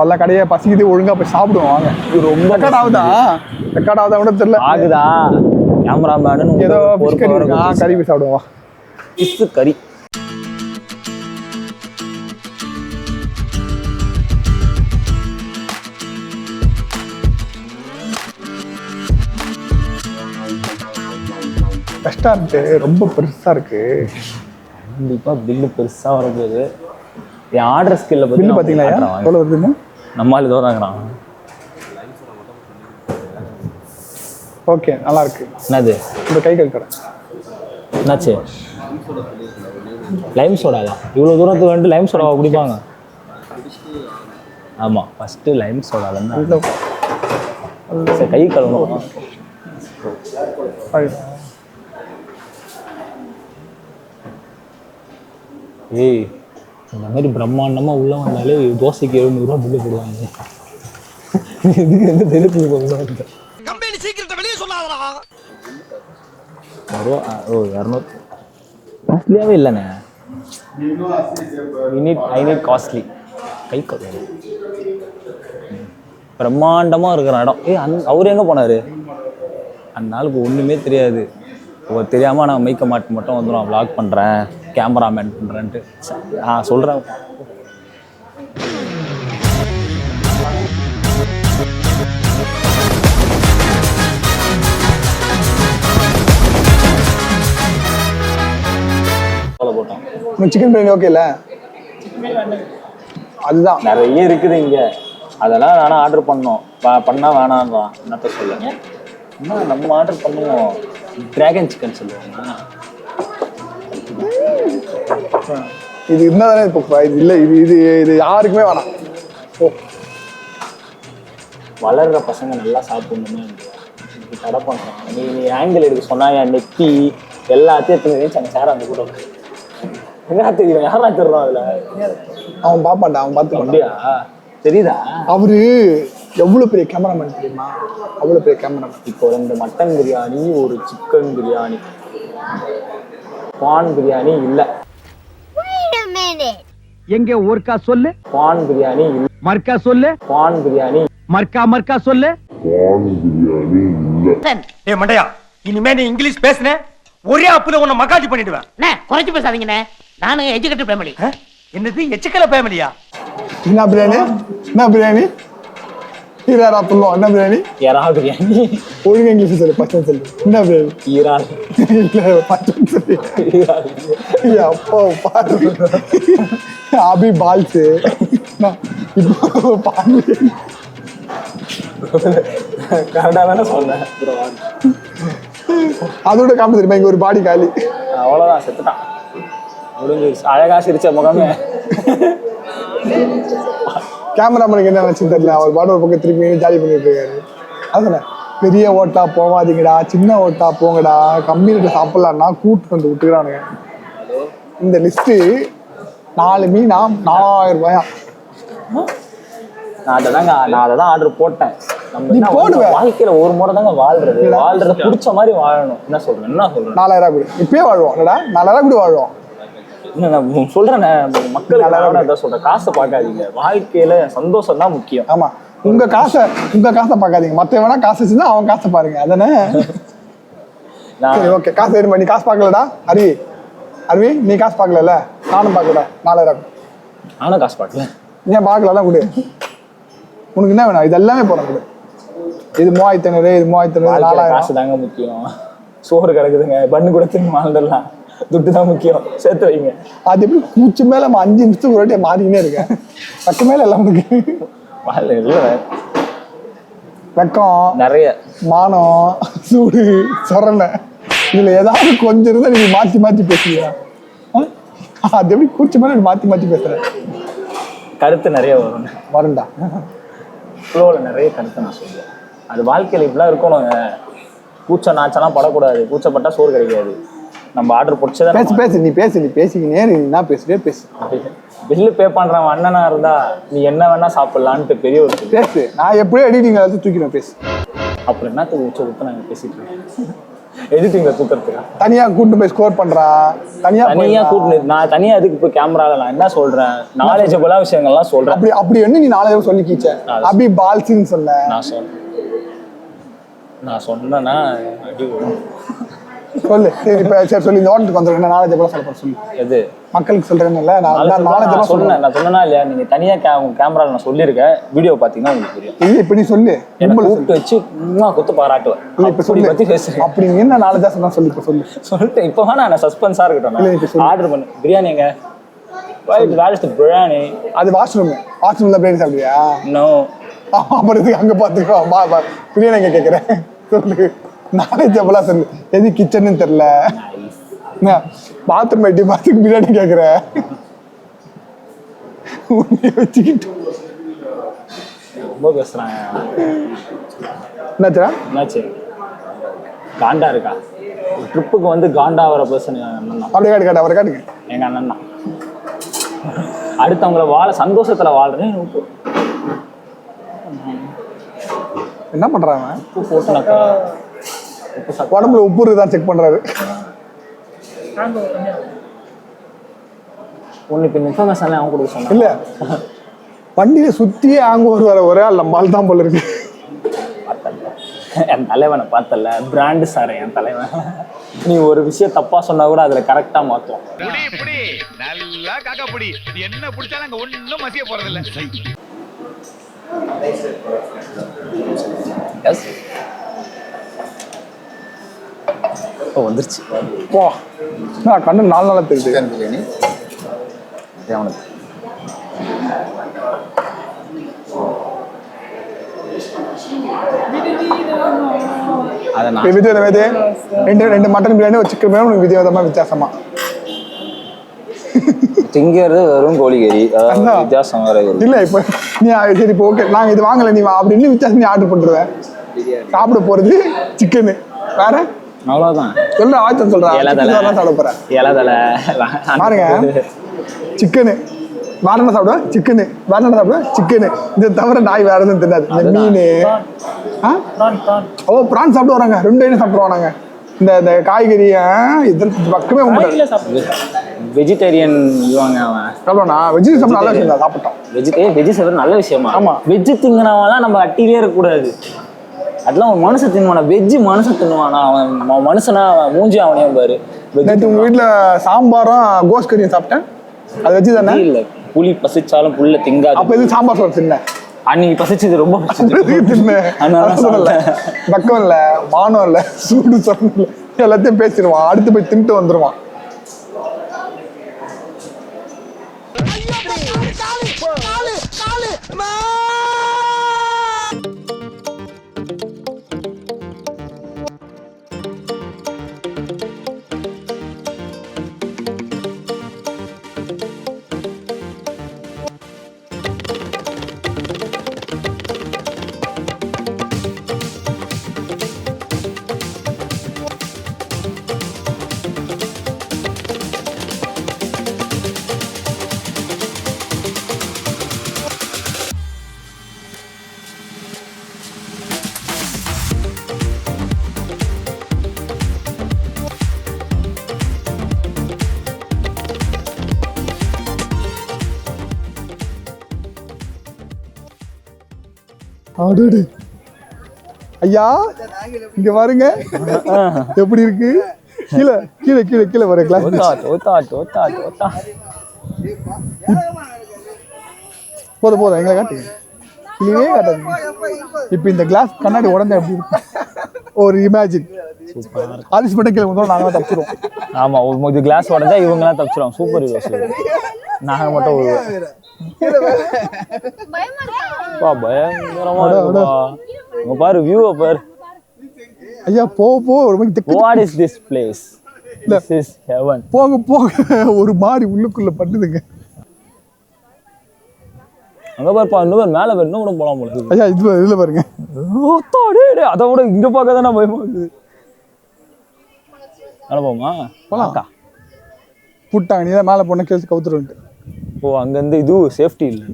எல்லா கடையை பசிக்குது ஒழுங்கா போய் சாப்பிடுவோம் வாங்க. இது ரொம்ப ரெக்கார்ட் ஆகுதா கூட தெரியல. ஆகுதா கேமராமேனு ஏதோ கறி போய் சாப்பிடுவோம். பிஸ்ஸு கறி. ரெஸ்டாரண்ட் ரொம்ப பெருசா இருக்கு. கண்டிப்பா பில்லு பெருசா வரப்போகுது. என் ஆர்டர் ஸ்கில்ல பத்தி பாத்தீங்களா எவ்வளவு வருதுன்னு? நம்மால் இதோ தாங்கிறான். ஓகே நல்லா இருக்கு. என்னது இந்த கை கடை என்னாச்சு? லைம் சோடாவா? இவ்வளோ தூரத்துக்கு வந்துட்டு லைம் சோடாவா குடிப்பாங்க? ஆமாம், ஃபஸ்ட்டு லைம் சோடா வந்து கை கழுவணும். ஏய், இந்த மாதிரி பிரம்மாண்டமாக உள்ளே வந்தாலே தோசைக்கு 700 ரூபா பில்லு போடுவாங்க. இதுக்கு எந்த தெலுங்கு போடுவாங்க? ஓ 200 காஸ்ட்லியாகவே இல்லைண்ணே. I need costly. கை கழுவணும். பிரம்மாண்டமாக இருக்கிற இடம். அவர் எங்கே போனார்? அந்த நாளுக்கு ஒன்றுமே தெரியாது. தெரியாமல் நான் மைக்க மாட்டு மட்டும் வந்துடும். விளாக் பண்ணுறேன், கேமராமேன் பண்ணுறேன்ட்டு சொல்கிறேன். போட்டோம். சிக்கன் பிரியாணி ஓகேல? அதுதான் நிறைய இருக்குது இங்கே. அதெல்லாம் வேணாம் ஆர்டர் பண்ணோம். பண்ணால் வேணான்றான். என்னத்த சொல்லுங்க. இன்னும் நம்ம ஆர்டர் பண்ணுவோம். டிராகன் சிக்கன் சொல்லுவாங்க. இது இருந்தாதானே இப்போ இது இல்லை. இது இது யாருக்குமே வேணாம். வளர்கிற பசங்க நல்லா சாப்பிடணுமே தடை பண்ணுறான். நீ ஆங்கிள் எடுக்க சொன்னா என் நெத்தி எல்லாத்தையும் எடுத்து அந்த சேர அந்த கூட என்ன தெரியும்? யாரா தெரியும்? அதில் அவன் பார்ப்பான்டா. அவன் பார்த்து அப்படியா தெரியுதா? அவரு எவ்வளவு பெரிய கேமராமேன் தெரியுமா? அவ்வளவு பெரிய கேமராமேன். இப்போ 2 மட்டன் பிரியாணி, ஒரு சிக்கன் பிரியாணி, பான் பிரியாணி இல்ல. எங்க ஒருக்கா சொல்லு. பான் பிரியாணி இல்ல. மர்க்கா சொல்லு. பான் பிரியாணி. மர்க்கா சொல்லு. பான் பிரியாணி இல்ல. ஏய் மண்டையா, இனிமே நீ இங்கிலீஷ் பேசுன ஒரே அப்புல உன்னை மகாஜி பண்ணிடுவேன். குறைச்சு பேசாதீங்கண்ணே. நானும் எஜுகேட்டட் ஃபேமிலி. என்னது எச்சுக்கல ஃபேமிலியா? என்ன பிரியாணி? என்ன பிரியாணி? ஈராரா புல்லும் என்ன பிரியாணி? எறா பிரியாணி. ஒழுங்கு இங்கிலீஷ் சொல்லு. பச்சை சொல்லு. என்ன பிரியாணி? ஈரால். இல்ல பச்சை சொல்லு. அப்போ பாரு அபி பால்ஸ் இப்போ பாரு கரெக்டா தானே சொன்னேன். அதோட காமி தெரியுமா? இங்க ஒரு பாடி காலி. அவ்வளவுதான், செத்துட்டான். முடிஞ்சு. அழகா சிரிச்ச முகமே. கேமராமேனுக்கு என்ன நினைச்சு தெரியல. அவர் பாட்டு ஒரு பக்கம் திருப்பி ஜாலி பண்ணிட்டு இருக்காரு. அதுதானே பெரிய ஓட்டா போவாதீங்கடா, சின்ன ஓட்டா போங்கடா, கம்மியில சாப்பிடலாம்னா கூட்டு வந்து விட்டுக்கிறானுங்க. இந்த லிஸ்ட் 4 மீனா 4000 ரூபாயா? நான் அதை தான் ஆர்டர் போட்டேன். நீ போடுவ. வாழ்க்கையில ஒரு முறை தாங்க வாழ்றது பிடிச்ச மாதிரி வாழணும். என்ன சொல்றேன்? 4000 ரூபாய் கூட இப்பயே வாழ்வோம். இல்லடா 4000 கூட வாழ்வோம். நான் சொல்றேன், மக்கள் சொல்றேன், காசை பார்க்காதீங்க. வாழ்க்கையில சந்தோஷம் தான் முக்கியம். ஆமா, உங்க காசை பார்க்காதீங்க. மத்த வேணா காசு வச்சுதான் அவன் காசை பாருங்க. அதானே? சரி ஓகே, காசு எடுமா. நீ காசு பார்க்கலடா அருவி நீ காசு பார்க்கல. நானும் பார்க்கல. 4000 நானும் காசு பார்க்கல. ஏன் பார்க்கலாம் கூட? உனக்கு என்ன வேணும்? இது எல்லாமே போறோம். இது 3500, இது 3500, 4000. காசு தாங்க முக்கியம். சோறு கிடக்குதுங்க, பண்ணு கூட திரும்பி வாழ்ந்துடலாம். துட்டு தான் முக்கியம். சேர்த்து வைங்க. அது எப்படி மூச்சு மேல 5 நிமிஷத்துக்கு ஒரு வாட்டியை மாறிக்கினே இருக்கேன். பக்கு மேல எல்லாம் உனக்கு வெக்கம், நிறைய மானம், சூடு, சொரணை, இதுல ஏதாவது கொஞ்சம் இருந்தா நீங்க மாத்தி பேசுவீங்க. அது எப்படி கூச்சு மேல மாத்தி பேசுறேன்? கருத்து நிறைய வரும்டா. ஃப்ளோவில் நிறைய கருத்து நான் சொல்லுவேன். அது வாழ்க்கையில் இப்படிலாம் இருக்கணுங்க. கூச்ச நாச்செல்லாம் படக்கூடாது. கூச்சப்பட்டா சோறு கிடைக்காது. நம்ம ஆர்டர் பிடிச்சதா பேசு. நீ பேசிக்கினே என்ன பேசுறியோ பேசு. பில்லு பே பண்றவன் அண்ணனா இருந்தா நீ என்ன வேணா சாப்பிடலான்ட்டு பெரிய ஒரு பேசு. நான் எப்படியோ எடிட்டிங் தூக்கிடுவேன். பேசு. அப்புறம் என்னத்துக்கு உச்ச கொடுத்து நாங்கள் பேசிட்டு இருக்கேன். எடிட்டிங்ல தூக்கிறதுக்கா? தனியா கூட்டு போய் ஸ்கோர் பண்றா, தனியா கூட்டு நான் தனியா எதுக்கு போய் கேமரால நான் என்ன சொல்றேன், நாலேஜபிளா விஷயங்கள்லாம் சொல்றேன். அப்படி என்ன நீ 4 சொல்லி கீச்ச அபி பால்சின்னு சொன்ன. நான் சொன்னேன்னா அடி வரும். சொல்லு. சரி இப்ப சரி சொல்லி இந்த ஓட்டத்துக்கு வந்துருக்கேன், நாலேஜபிளா சொல்ல சொல்லு. எது மக்களுக்கு சொல்றேன்ல, நான் நாலேஜபிளா சொன்னேன். நான் சொன்னா இல்லையா, நீங்க தனியா கேமரால நான் சொல்லியிருக்கேன், வீடியோ பாத்தீங்கன்னா உங்களுக்கு தெரியும். இல்ல இப்ப நீ சொல்லு, என்ன கூப்பிட்டு வச்சு குத்து பாராட்டுவேன். இப்ப சொல்லி பத்தி பேசுறேன். அப்படி என்ன நாலேஜா சொன்னா சொல்லு. இப்ப சொல்லு. சொல்லிட்டு இப்ப வேணா நான் சஸ்பென்ஸா இருக்கட்டும். ஆர்டர் பண்ணு பிரியாணி. எங்க பிரியாணி? அது வாஷ்ரூம்ல பிரியாணி சாப்பிடுவியா? நோ. அப்புறம் அங்க பாத்துக்கோ. பிரியாணி எங்க கேக்குறேன் சொல்லு. நாலேஜபிளா சொல்லு. எது கிச்சன்னு தெரியல, பாத்ரூம் எட்டி பார்த்து பிரியாணி கேக்குற வச்சுக்கிட்டு ரொம்ப பேசுறாங்க. என்னாச்சு? காண்டா இருக்கா? ட்ரிப்புக்கு வந்து காண்டா வர பர்சன் அண்ணன். அப்படியே காட்டு அவரை காட்டுங்க. எங்க அண்ணன் தான். அடுத்தவங்கள சந்தோஷத்துல வாழ்றேன். என்ன பண்றாங்க? உப்பு போட்டு உடம்புல உப்பு இருக்குதான் செக் பண்றாரு. உனக்கு இன்ஃபர்மேஷன் அவன் கொடுக்க சொன்னா இல்ல, வண்டியில சுத்தியே ஆங்கூர் வர ஒரே ஆள் நம்மால் தான் போல இருக்கு. என் தலைவனை பார்த்தல, பிராண்டு சார் என் தலைவன். நீ ஒரு விஷயம் தப்பா சொன்னா கூட அதுல கரெக்டா மாத்துவோம். நல்லா காக்கா புடி, என்ன பிடிச்சாலும் அங்க ஒண்ணும் மசிய போறது இல்ல. வந்துருச்சு. போ, நான் கண்ணு 4 நாளா தெரியுது. பிரியாணி அவனுக்கு ரெண்டு மட்டன் பிரியாணி ஒரு சிக்கன் பிரியாணி விதவிதமா வித்தியாசமா திங்கிறது வெறும் கோழிக்கறி வித்தியாசம் வேற இல்ல. இப்ப நீ சரி இப்போ ஓகே நாங்க இது வாங்கல, நீ அப்படின்னு வித்தியாசம் நீ ஆர்டர் பண்றேன். சாப்பிட போறது சிக்கனு வேற அவ்வளவுதான். சொல்ற ஆச்சம் சொல்றேன். சாப்பிட போறேன் பாருங்க. சிக்கனு வேற என்ன சாப்பிடுவேன்? சிக்கனு வேற என்ன சாப்பிடுவேன்? சிக்கனு. இதை தவிர நாய் வேற எதுவும் தின்னாது. இந்த மீன் பிரான் சாப்பிட்டு வராங்க. 2 ஐட்டம் சாப்பிடுவாங்க. இந்த காய்கறி இதற்கு பக்கமே வெஜிடேரியன் அவன் வெஜிடேரியன் சாப்பிட நல்ல விஷயம் சாப்பிட்டோம். வெஜ் சாப்பிட நல்ல விஷயமா? ஆமா. வெஜ் திங்கினவன் நம்ம அட்டிலே இருக்கக்கூடாது. அதெல்லாம் ஒரு மனுஷன் தின்னுவானா? வெஜ் மனுஷன் தின்னுவானா? அவன் மனுஷனா? அவன் மூஞ்சி அவனையும் பாரு. நேற்று உங்க வீட்டுல சாம்பாரும் கோஸ் கறியும் சாப்பிட்டேன். அது வெஜ் தானே? இல்ல, புளி பசிச்சாலும் புல்ல திங்காது. அப்ப இது சாம்பார் சாப்பிட்டு தின்ன அன்னைக்கு பசிச்சது ரொம்ப பக்கம் இல்ல, மானம் இல்ல, சூடு சொன்ன எல்லாத்தையும் பேசிடுவான். அடுத்து போய் தின்ட்டு வந்துருவான். ஐயா இங்க பாருங்க எப்படி இருக்கு. கீழே கீழே கீழே கீழே வர கிளாஸ் போதும் எங்களை காட்டுங்க. கீழே காட்டாது. இப்ப இந்த கிளாஸ் கண்ணாடி உடனே எப்படி இருக்கு ஒரு இமேஜின். ஆலிஸ் மட்டும் கீழே வந்தோம், நாங்க தப்பிச்சிருவோம். ஆமா, இது கிளாஸ் உடஞ்சா இவங்க எல்லாம் தப்பிச்சிருவாங்க. Super heroes. நாங்க மட்டும் பயங்கரமா பாரு வியூவை பாரு. ஐயா What is this place? This is heaven. போக ஒரு மாதிரி உள்ளுக்குள்ள பண்ணுதுங்க. அங்க பாருப்பா, இன்னும் மேல இன்னும் கூட போலாம் போல. ஐயா இதுல பாருங்க. அதை விட இங்க பார்க்க தானே பயமா இருக்குது. மேல போமா போலாம். புட்டாங்க நீ தான் மேல போன கேஸ் கவுத்துருன்ட்டு. ஓ, அங்க இருந்து இது சேஃப்டி இல்ல.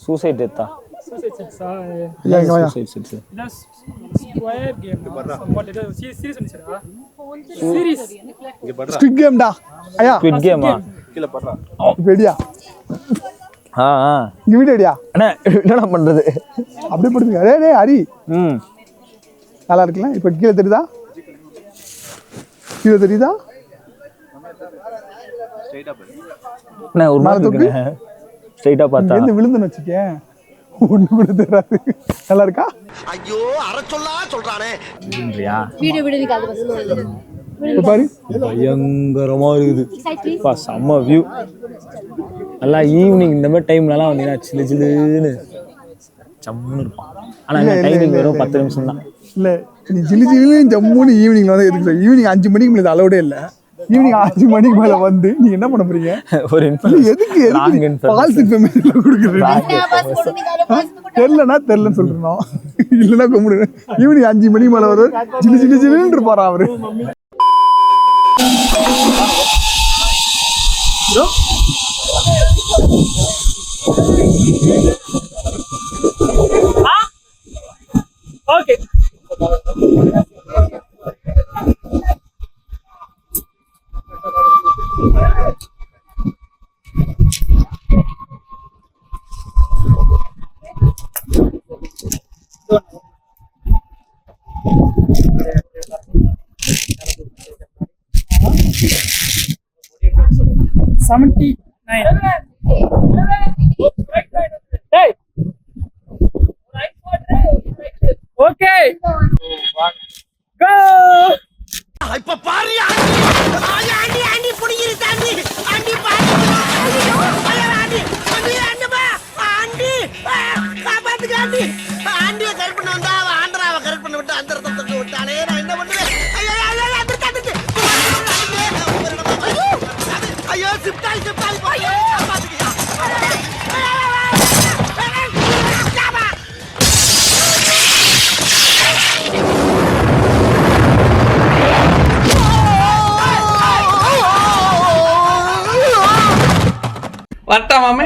சூசைட் டெத்தா இல்ல இங்க வாயா suicide sets square game somewhat ஏதோ சீரிஸ் வந்துச்சுடா சீரிஸ் ஸ்குவிட் கேம்டா ஐயா குவிட் கேமா வெடியா ஆ ஆ இங்க வீடியோடியா அண்ணா என்னடா பண்றது அப்படியே படுத்துங்க டேய் ஹரி ம் நல்லா இருக்குல்ல இப்போ கீழே தெரியுதா கீழே தெரியுதா அண்ணா ஒரு மாதிரி இருக்குண்ணே ஸ்ட்ரைட்டா பார்த்தா இருந்து விழுந்துன்னு வச்சுக்கேன் ஒண்ணு கூட தெரியாது நல்லா இருக்கா ஐயோ அரை சொல்லா சொல்றானே அப்படின்றியா வீடியோ வீடியோ நீங்க அது சொல்லுங்க இப்ப பாரு பயங்கரமா இருக்குது பா செம்ம வியூ நல்லா ஈவினிங் இந்த மாதிரி டைம்லலாம் வந்தீங்கன்னா சில்லு சில்லுன்னு சம்முன்னு இருக்கும் ஆனால் இந்த டைமிங் வெறும் 10 நிமிஷம் தான் இல்ல நீ ஜிலி ஜிலின்னு ஜம்முன்னு ஈவினிங்ல வந்து எதுக்கு சார் ஈவினிங் 5 மணிக்கு மேலே அலோடே இல்ல ஈவினிங் 5 மணிக்கு மேல வந்து நீங்க என்ன பண்ண போறீங்க ஒரு எதுக்கு ஃபால்ஸ் இன்ஃபர்மேஷன் கொடுக்குறீங்க தெரியலன்னா தெரியலன்னு சொல்றோம் இல்லைன்னா கும்பிடுங்க ஈவினிங் 5 மணிக்கு மேல வரும் ஜிலி ஜிலி ஜிலின்னு இருப்பாரா அவரு ஓகே ஓகே கோ இப்ப பாரு ஆண்டி ஆண்டி புடிங்கிரு தாண்டி ஆண்டி பாரு ஆண்டி ஆண்டி காப்பாத்துங்க ஆண்டி ஆண்டியை கரெக்ட் பண்ண வந்தா அவ ஆண்டராவை கரெக்ட் பண்ண விட்டு அந்த ரத்தத்தை விட்டாலே நான் என்ன பண்ணுவேன் ஐயோ சிப்டாய் சிப்டாய் ஐயோ காப்பாத்துங்க வரட்டா மாமே